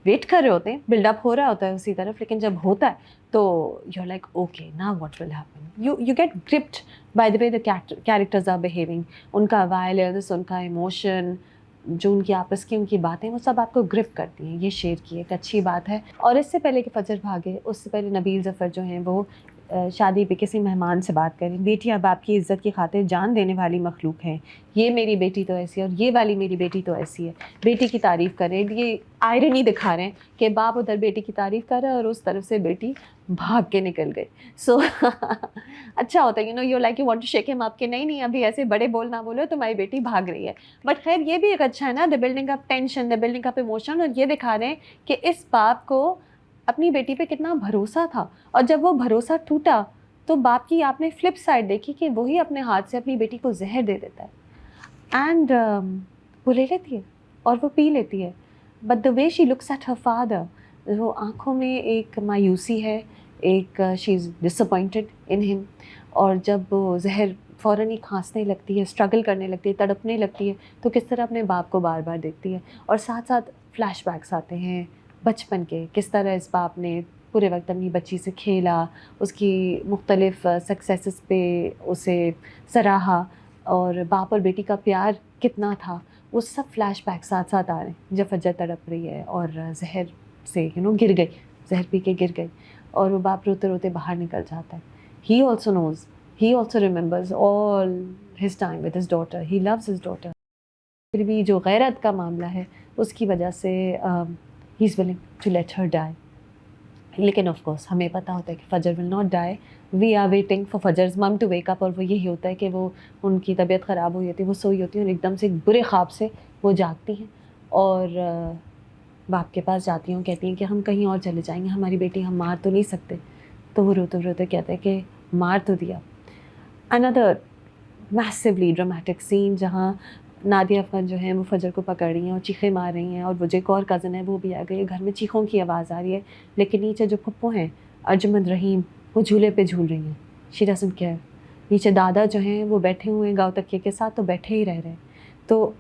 ویٹ کر رہے ہوتے ہیں، بلڈ اپ ہو رہا ہوتا ہے اسی طرف، لیکن جب ہوتا ہے تو you are like okay now what will happen. You get gripped by the way the characters are behaving, ان کا وائلنس، ان کا ایموشن، جو ان کی آپس کی ان کی باتیں، وہ سب آپ کو گرپ کرتی ہیں. یہ شیر کی ایک اچھی بات ہے. اور اس سے پہلے کہ فجر بھاگے، اس سے پہلے نبیل ظفر جو ہیں وہ شادی پہ کسی مہمان سے بات کریں، بیٹیاں باپ کی عزت کی خاطر جان دینے والی مخلوق ہیں، یہ میری بیٹی تو ایسی ہے اور یہ والی میری بیٹی تو ایسی ہے. بیٹی کی تعریف کریں، یہ آئرنی دکھا رہے ہیں کہ باپ ادھر بیٹی کی تعریف کر رہا ہے اور اس طرف سے بیٹی بھاگ کے نکل گئی. سو اچھا ہوتا ہے you like you want to shake him up کہ نہیں ابھی ایسے بڑے بول نہ بولو، تمہاری بیٹی بھاگ رہی ہے. بٹ خیر یہ بھی ایک اچھا ہے نا، the building up tension, the building up emotion, اور یہ دکھا رہے ہیں کہ اس باپ کو اپنی بیٹی پہ کتنا بھروسہ تھا، اور جب وہ بھروسہ ٹوٹا تو باپ کی آپ نے فلپ سائڈ دیکھی کہ وہی اپنے ہاتھ سے اپنی بیٹی کو زہر دے دیتا ہے. اینڈ وہ لے لیتی ہے اور وہ پی لیتی ہے. But the way she looks at her father, وہ آنکھوں میں ایک مایوسی ہے، ایک شی از ڈس اپوائنٹڈ ان ہم. اور جب وہ زہر فوراً ہی کھانسنے لگتی ہے، اسٹرگل کرنے لگتی ہے، تڑپنے لگتی ہے، تو کس طرح اپنے باپ کو بار بار دیکھتی ہے. اور ساتھ ساتھ فلیش بیکس آتے ہیں بچپن کے، کس طرح اس باپ نے پورے وقت اپنی بچی سے کھیلا، اس کی مختلف سکسیسز پہ اسے سراہا، اور باپ اور بیٹی کا پیار کتنا تھا. وہ سب فلیش بیک ساتھ ساتھ آ رہے ہیں جب فجر تڑپ رہی ہے اور زہر سے گر گئی، زہر پی کے گر گئی، اور وہ باپ روتے روتے باہر نکل جاتا ہے. He also knows, he also remembers all his time with his daughter, he loves his daughter. پھر بھی جو غیرت کا معاملہ ہے اس کی وجہ سے ہی از ولنگ ٹو لیٹ ہر ڈائی. لیکن آف کورس ہمیں پتہ ہوتا ہے کہ Fajr will not die, we are waiting for Fajr's mum to wake up. اور وہ یہی ہوتا ہے کہ وہ ان کی طبیعت خراب ہوئی ہوتی ہے، وہ سوئی ہوتی ہیں اور ایک دم سے ایک برے خواب سے وہ جاگتی ہیں اور باپ کے پاس جاتی ہوں، کہتی ہیں کہ ہم کہیں اور چلے جائیں گے، ہماری بیٹی ہم مار تو نہیں سکتے. تو وہ روتے روتے کہتے ہیں کہ مار تو دیا. اندر میسیولی ڈرامیٹک سین جہاں नादिया अफ़गान जो हैं वो फजर को पकड़ रही हैं और चीखें मार रही हैं, और वो जो एक और कज़न है वो भी आ गई है। घर में चीखों की आवाज़ आ रही है, लेकिन नीचे जो फुप्पो हैं अर्जुमंद रहीम, वो झूले पे झूल रही हैं। She doesn't care. नीचे दादा जो हैं वो बैठे हुए हैं गाँव तकिए के साथ, तो बैठे ही रह रहे हैं। तो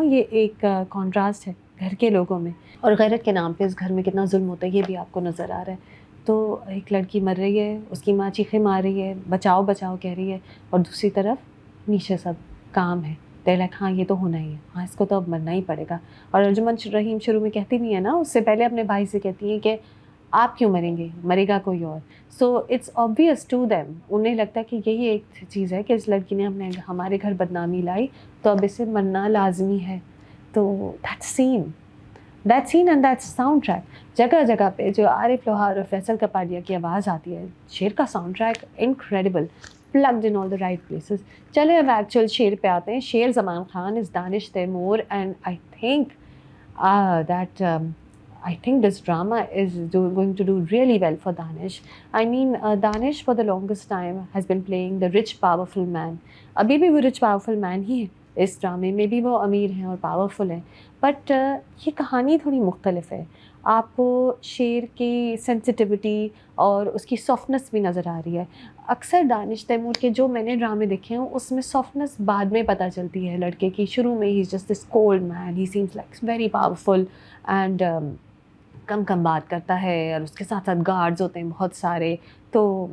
ये एक कॉन्ट्रास्ट है घर के लोगों में, और गैरत के नाम पे इस घर में कितना जुल्म होता है ये भी आपको नज़र आ रहा है। तो एक लड़की मर रही है, उसकी माँ चीखें मार रही है, बचाओ बचाओ कह रही है, और दूसरी तरफ नीचे सब काम है। दे लाइक हाँ ये तो होना ही है, हाँ इसको तो अब मरना ही पड़ेगा। और अर्जुमंद रहीम शुरू में कहती भी है ना, उससे पहले अपने भाई से कहती हैं कि आप क्यों मरेंगे, मरेगा कोई और। So it's obvious to them, उन्हें लगता है कि यही एक चीज़ है कि इस लड़की ने हमारे घर बदनामी लाई, तो अब इसे मरना लाजमी है। तो that scene and that soundtrack, जगह जगह पे जो आरिफ लोहार और फैसल कपाडिया की आवाज़ आती है, शेर का sound track incredible, plugged in all the right places. चले अब एक्चुअल शेर पे आते हैं. शेर Zaman Khan is Danish Taimur, and I think this drama is going to do really well for Danish. I mean, Danish for the longest time has been playing the rich, powerful man. अभी भी वो rich, powerful man ही है इस ड्रामे में भी, वो अमीर हैं और पावरफुल हैं, बट ये कहानी थोड़ी मुख्तलिफ है. आपको शेर की सेंसिटिविटी और उसकी सॉफ्टनेस भी नज़र आ रही है. अक्सर दानिश तैमूर के जो मैंने ड्रामे देखे हैं उसमें सॉफ्टनेस बाद में पता चलती है लड़के की. शुरू में he is just this cold man, he seems like very powerful and कम कम बात करता है, और उसके साथ साथ गार्ड्स होते हैं बहुत सारे. तो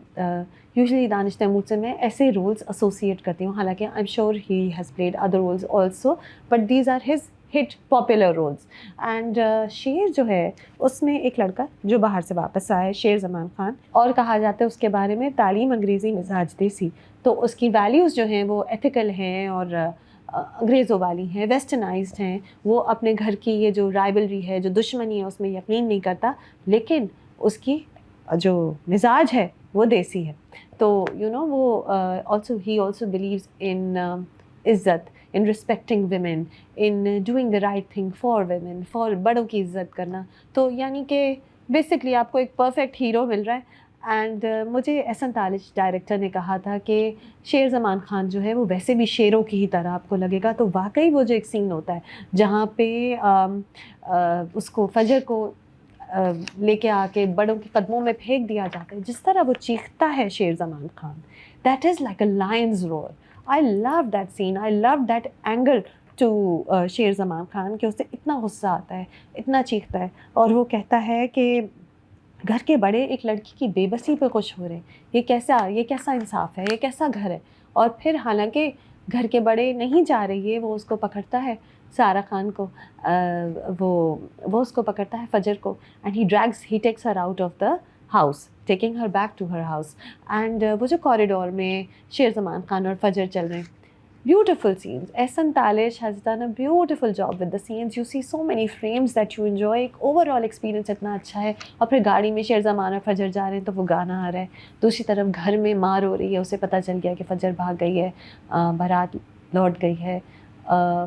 यूजुअली दानिश तैमूर से मैं ऐसे रोल्स एसोसिएट करती हूँ, हालांकि I am sure he has played other roles also, but these are his hit popular roles. And Sher जो है उसमें एक लड़का जो बाहर से वापस आया है, शेर ज़मान खान, और कहा जाता है उसके बारे में तालीम अंग्रेज़ी मिजाज देसी. तो उसकी वैल्यूज़ जो हैं वो एथिकल हैं और अंग्रेज़ों वाली हैं, वेस्टर्नाइज्ड हैं. वो अपने घर की ये जो राइवलरी है, जो दुश्मनी है, उसमें यकीन नहीं करता, लेकिन उसकी जो मिजाज है वो देसी है. तो वो ही ऑल्सो बिलीव्स इन इज़्ज़त, in respecting women, in doing the right thing for women, for बड़ों की इज़्ज़त करना. तो यानी कि बेसिकली आपको एक परफेक्ट हीरो मिल रहा है. एंड मुझे एहसन तालिश डायरेक्टर ने कहा था कि शेर ज़मान खान जो है वो वैसे भी शेरों की ही तरह आपको लगेगा. तो वाकई वो जो एक सीन होता है जहाँ पे उसको फजर को लेके आके बड़ों के कदमों में फेंक दिया जाता है, जिस तरह वो चीखता है Sher Zaman Khan, that is like a lion's roar. I love that scene, I love that angle to Sher Zaman Khan, कि उससे इतना गुस्सा आता है, इतना चीखता है, और वो कहता है कि घर के बड़े एक लड़की की बेबसी पे खुश हो रहे हैं, ये कैसा इंसाफ है, ये कैसा घर है. और फिर हालांकि घर के बड़े नहीं चाह रही है, वो उसको पकड़ता है, सारा खान को, वो उसको पकड़ता है फजर को, and he takes her out of the house, taking her back to her house. And वो जो कॉरिडोर में शेर ज़मान खान और फजर चल रहे हैं, beautiful scenes. Ehsan Talish has done a beautiful job with the scenes. You see so many frames that you enjoy. एक overall experience इतना अच्छा है. और फिर गाड़ी में शेर ज़मान और फजर जा रहे हैं तो वो गाना आ रहा है. दूसरी तरफ घर में मार हो रही है, उसे पता चल गया कि फजर भाग गई है, बारात लौट गई है.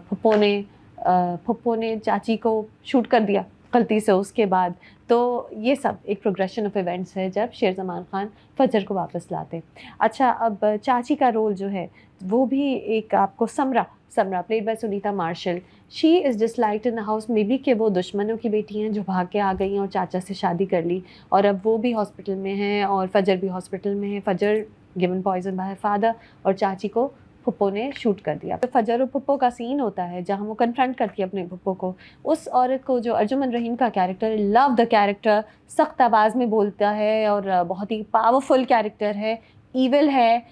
फुप्पो ने चाची को शूट कर दिया गलती से उसके बाद. तो ये सब एक प्रोग्रेशन ऑफ इवेंट्स है जब शेर ज़मान खान फजर को वापस लाते. अच्छा, अब चाची का रोल जो है वो भी एक आपको Samra played by Sunita Marshall. She is disliked in the house, maybe कि वो दुश्मनों की बेटी हैं जो भाग के आ गई हैं और चाचा से शादी कर ली, और अब वो भी हॉस्पिटल में हैं और फजर भी हॉस्पिटल में है. फजर गिवन पॉइजन बाय फादर, और चाची को फुप्पो ने शूट कर दिया. तो फजर और फुप्पो का सीन होता है जहाँ वो कन्फ्रंट करती है अपने फुप्पो को. उस औरत को जो अर्जुमंद रहीम का कैरेक्टर, लव द कैरेक्टर, सख्त आवाज़ में बोलता है और बहुत ही पावरफुल कैरेक्टर है, ईविल है.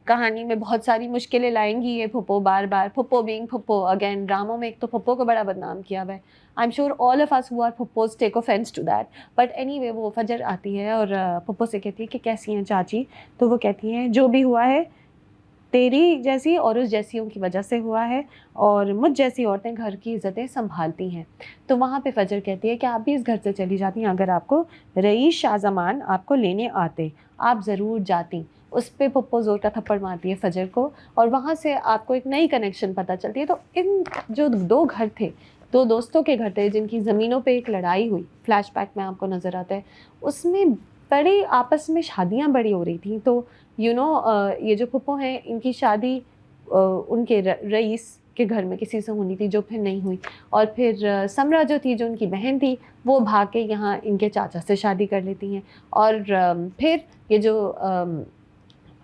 कहानी में बहुत सारी मुश्किलें लाएंगी ये फुप्पो बार बार. फुप्पो बीइंग फुप्पो अगेन, ड्रामों में एक तो फुप्पो को बड़ा बदनाम किया हुआ है. I am sure all of us who are फुप्पोज take offence to that, but anyway वो फजर आती है और फुप्पो से कहती है कि कैसी हैं चाची. तो वो कहती हैं जो भी हुआ है तेरी जैसी और उस जैसियों की वजह से हुआ है, और मुझ जैसी औरतें घर की इज़्ज़तें संभालती हैं. तो वहाँ पे फजर कहती है कि आप भी इस घर से चली जाती हैं, अगर आपको रईस शाहज़मान आपको लेने आते आप ज़रूर जाती. उस पर पप्पो ज़ोर का थप्पड़ मारती है फजर को, और वहाँ से आपको एक नई कनेक्शन पता चलती है. तो इन जो दो घर थे, दो दोस्तों के घर थे जिनकी ज़मीनों पे एक लड़ाई हुई, फ्लैशबैक में आपको नज़र आता है, उसमें बड़ी आपस में शादियाँ बड़ी हो रही थी. तो ये जो फुप्पो हैं इनकी शादी उनके रईस کہ گھر میں کسی سے ہونی تھی جو پھر نہیں ہوئی. اور پھر سمرا جو تھی جو ان کی بہن تھی وہ بھاگ کے یہاں ان کے چاچا سے شادی کر لیتی ہیں. اور پھر یہ جو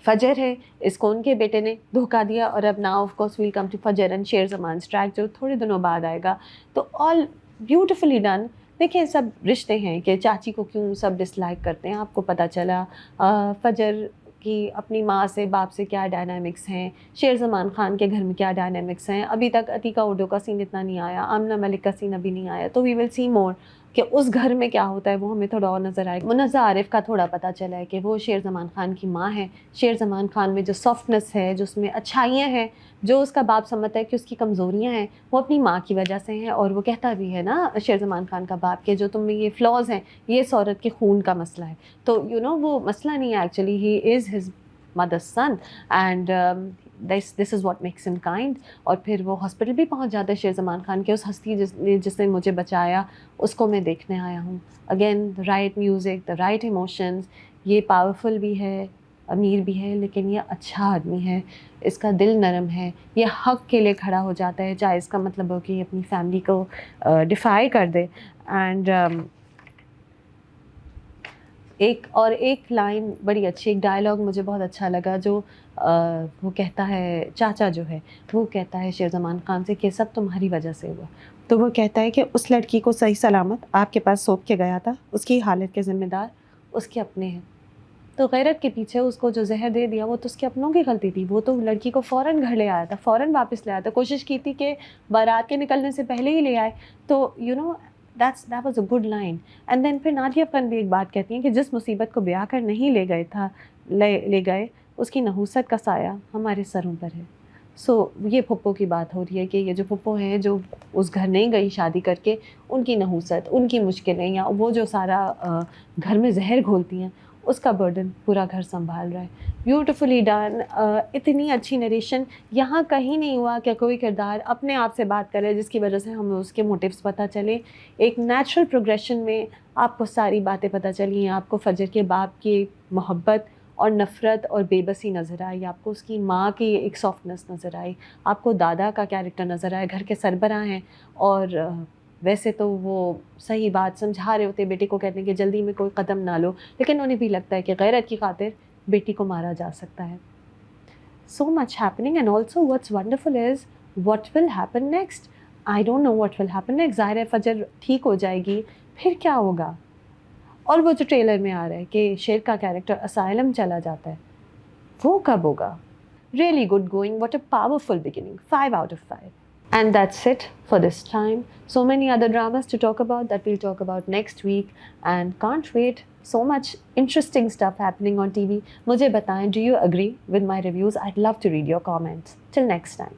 فجر ہے اس کو ان کے بیٹے نے دھوکہ دیا. اور اب now of course will come to Fajar and Sher Zaman's track جو تھوڑے دنوں بعد آئے گا. تو آل بیوٹیفلی ڈن. دیکھیں سب رشتے ہیں کہ چاچی کو کیوں سب ڈس لائک کرتے ہیں. آپ کو پتہ چلا فجر کی اپنی ماں سے باپ سے کیا ڈائنامکس ہیں, شیر زمان خان کے گھر میں کیا ڈائنامکس ہیں. ابھی تک عتیقہ اردو کا سین اتنا نہیں آیا, آمنہ ملک کا سین ابھی نہیں آیا. تو وی ول سی مور کہ اس گھر میں کیا ہوتا ہے, وہ ہمیں تھوڑا اور نظر آئے گا. منزہ عارف کا تھوڑا پتہ چلا ہے کہ وہ شیر زمان خان کی ماں ہے. شیر زمان خان میں جو سافٹنس ہے, جو اس میں اچھائیاں ہیں, جو اس کا باپ سمجھتا ہے کہ اس کی کمزوریاں ہیں, وہ اپنی ماں کی وجہ سے ہیں. اور وہ کہتا بھی ہے نا شیر زمان خان کا باپ کہ جو تم میں یہ فلاز ہیں یہ اس عورت کے خون کا مسئلہ ہے. تو وہ مسئلہ نہیں ہے actually, he is his mother's son and this is what makes him kind. اور پھر وہ ہاسپٹل بھی پہنچ جاتا ہے شیر زمان خان کے. اس ہستی جس نے مجھے بچایا اس کو میں دیکھنے آیا ہوں. Again the right music, the right emotions. یہ پاورفل بھی ہے, امیر بھی ہے, لیکن یہ اچھا آدمی ہے, اس کا دل نرم ہے, یہ حق کے لیے کھڑا ہو جاتا ہے چاہے اس کا مطلب ہو کہ یہ اپنی فیملی کو ڈیفائی کر دے. اینڈ ایک لائن بڑی اچھی, ایک ڈائلاگ مجھے بہت اچھا لگا جو وہ کہتا ہے, چاچا جو ہے وہ کہتا ہے شیر زمان خان سے کہ سب تمہاری وجہ سے ہوا. تو وہ کہتا ہے کہ اس لڑکی کو صحیح سلامت آپ کے پاس سونپ کے گیا تھا, اس کی حالت کے ذمہ دار اس کے اپنے ہیں. تو غیرت کے پیچھے اس کو جو زہر دے دیا وہ تو اس کے اپنوں کی غلطی تھی. وہ تو لڑکی کو فوراً گھر لے آیا تھا, فوراً واپس لے آیا تھا, کوشش کی تھی کہ بارات کے نکلنے سے پہلے ہی لے آئے. تو that was a good line. And then پھر نادیہ فن بھی ایک بات کہتی ہیں کہ جس مصیبت کو بیاہ کر نہیں لے گئے اس کی نحوست کا سایہ ہمارے سروں پر ہے. یہ پھپھو کی بات ہو رہی ہے کہ یہ جو پھپھو ہیں جو اس گھر نہیں گئی شادی کر کے, ان کی نحوست, ان کی مشکلیں, یا وہ جو سارا گھر میں زہر گھولتی ہیں اس کا برڈن پورا گھر سنبھال رہا ہے. Beautifully done. اتنی اچھی نریشن. یہاں کہیں نہیں ہوا کہ کوئی کردار اپنے آپ سے بات کرے جس کی وجہ سے ہمیں اس کے موٹیوز پتہ چلے. ایک نیچرل پروگریشن میں آپ کو ساری باتیں پتہ چلی ہیں. آپ کو فجر کے باپ کی محبت اور نفرت اور بے بسی نظر آئی, آپ کو اس کی ماں کی ایک سافٹنس نظر آئی, آپ کو دادا کا کیریکٹر نظر آیا, گھر کے سربراہ ہیں. اور ویسے تو وہ صحیح بات سمجھا رہے ہوتے بیٹے کو, کہتے ہیں کہ جلدی میں کوئی قدم نہ لو, لیکن انہیں بھی لگتا ہے کہ غیرت کی خاطر بیٹی کو مارا جا سکتا ہے. So much happening, and also what's wonderful is what will happen next. I don't know what will happen next. ظاہر ہے فجر ٹھیک ہو جائے گی, پھر کیا ہوگا. اور وہ جو ٹریلر میں آ رہا ہے کہ شیر کا کیریکٹر اسائلم چلا جاتا ہے, وہ کب ہوگا. Really good going. What a powerful beginning. 5 out of 5. And that's it for this time. So many other dramas to talk about that we'll talk about next week. And can't wait. So much interesting stuff happening on TV. Mujhe bataएं, do you agree with my reviews? I'd love to read your comments. Till next time.